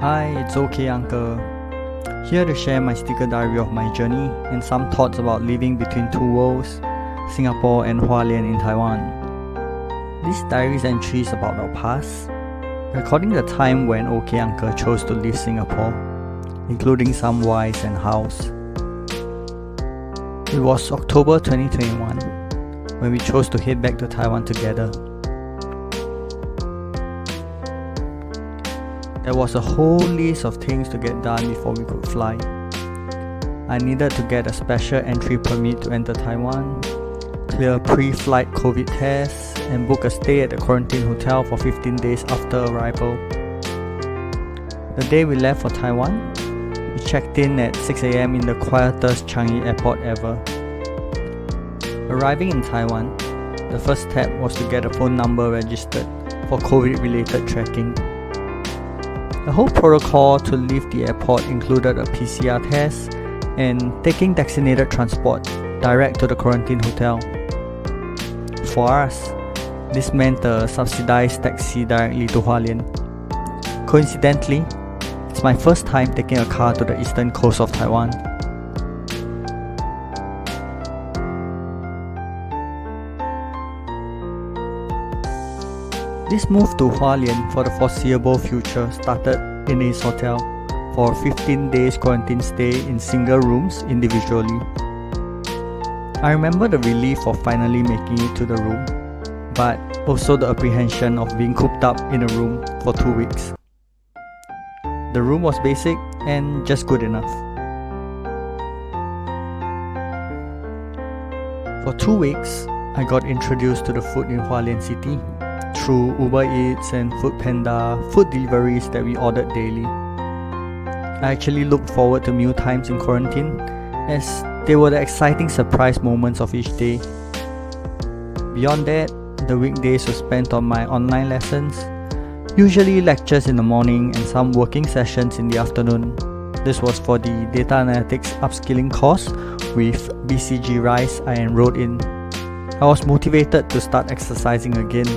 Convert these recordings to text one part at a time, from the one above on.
Hi, it's Ohkay Uncle. Here to share my sticker diary of my journey and some thoughts about living between two worlds, Singapore and Hualien in Taiwan. These diaries entries about our past, recording the time when Ohkay Uncle chose to leave Singapore, including some whys and hows. It was October 2021 when we chose to head back to Taiwan together. There was a whole list of things to get done before we could fly. I needed to get a special entry permit to enter Taiwan, clear pre-flight COVID tests, and book a stay at the quarantine hotel for 15 days after arrival. The day we left for Taiwan, we checked in at 6 AM in the quietest Changi airport ever. Arriving in Taiwan, the first step was to get a phone number registered for COVID-related tracking. The whole protocol to leave the airport included a PCR test and taking designated transport direct to the quarantine hotel. For us, this meant a subsidized taxi directly to Hualien. Coincidentally, it's my first time taking a car to the eastern coast of Taiwan. This move to Hualien for the foreseeable future started in his hotel for a 15 days quarantine stay in single rooms individually. I remember the relief of finally making it to the room, but also the apprehension of being cooped up in a room for 2 weeks. The room was basic and just good enough. For 2 weeks, I got introduced to the food in Hualien City through Uber Eats and Foodpanda food deliveries that we ordered daily. I actually looked forward to meal times in quarantine as they were the exciting surprise moments of each day. Beyond that, the weekdays were spent on my online lessons, usually lectures in the morning and some working sessions in the afternoon. This was for the data analytics upskilling course with BCG Rise I enrolled in. I was motivated to start exercising again.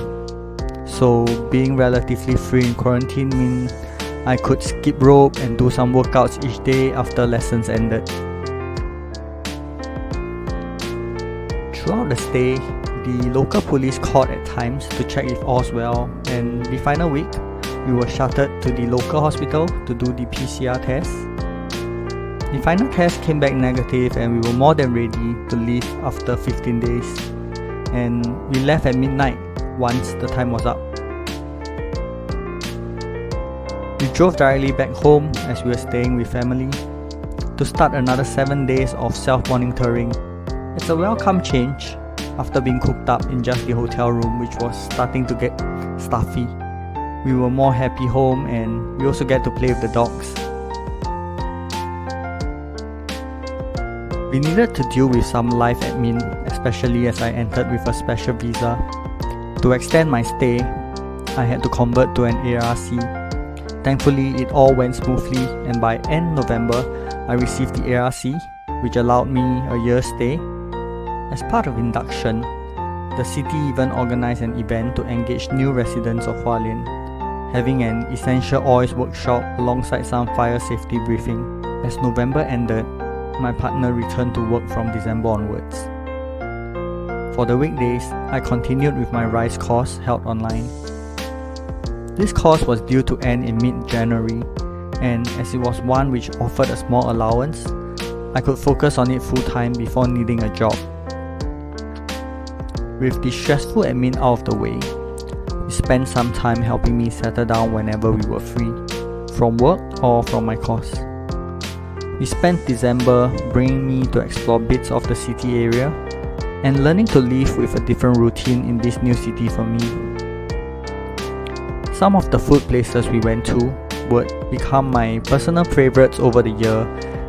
So being relatively free in quarantine meant I could skip rope and do some workouts each day after lessons ended. Throughout the stay, the local police called at times to check if all's well, and the final week, we were shuttled to the local hospital to do the PCR test. The final test came back negative and we were more than ready to leave after 15 days. And we left at midnight once the time was up. We drove directly back home as we were staying with family to start another 7 days of self-monitoring. It's a welcome change after being cooped up in just the hotel room, which was starting to get stuffy. We were more happy home and we also get to play with the dogs. We needed to deal with some life admin, especially as I entered with a special visa. To extend my stay, I had to convert to an ARC. Thankfully, it all went smoothly, and by end November, I received the ARC, which allowed me a year's stay. As part of induction, the city even organized an event to engage new residents of Hualien, having an essential oils workshop alongside some fire safety briefing. As November ended, my partner returned to work from December onwards. For the weekdays, I continued with my RISE course held online. This course was due to end in mid-January, and as it was one which offered a small allowance, I could focus on it full-time before needing a job. With the stressful admin out of the way, we spent some time helping me settle down whenever we were free, from work or from my course. We spent December bringing me to explore bits of the city area and learning to live with a different routine in this new city for me. Some of the food places we went to would become my personal favorites over the year,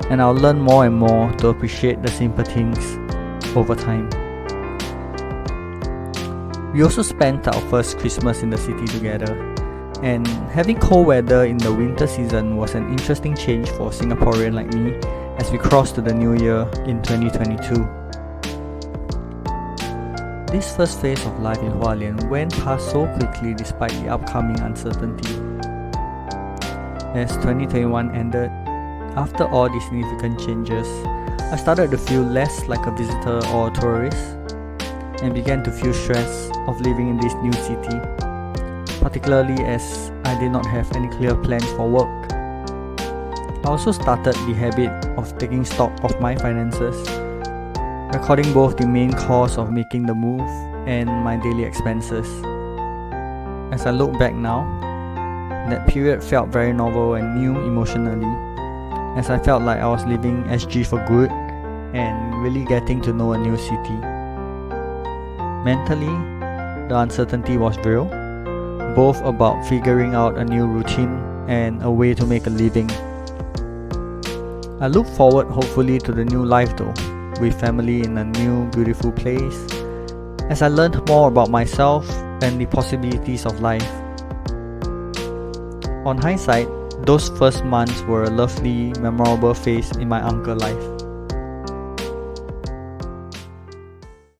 and I'll learn more and more to appreciate the simple things over time. We also spent our first Christmas in the city together, and having cold weather in the winter season was an interesting change for a Singaporean like me as we crossed to the new year in 2022. This first phase of life in Hualien went past so quickly despite the upcoming uncertainty. as 2021 ended, after all these significant changes, I started to feel less like a visitor or a tourist and began to feel stress of living in this new city, particularly as I did not have any clear plans for work. I also started the habit of taking stock of my finances, recording both the main cost of making the move and my daily expenses. As I look back now, that period felt very novel and new emotionally, as I felt like I was leaving SG for good and really getting to know a new city. Mentally, the uncertainty was real, both about figuring out a new routine and a way to make a living. I look forward hopefully to the new life though, with family in a new beautiful place, as I learned more about myself and the possibilities of life. On hindsight, those first months were a lovely, memorable phase in my uncle life.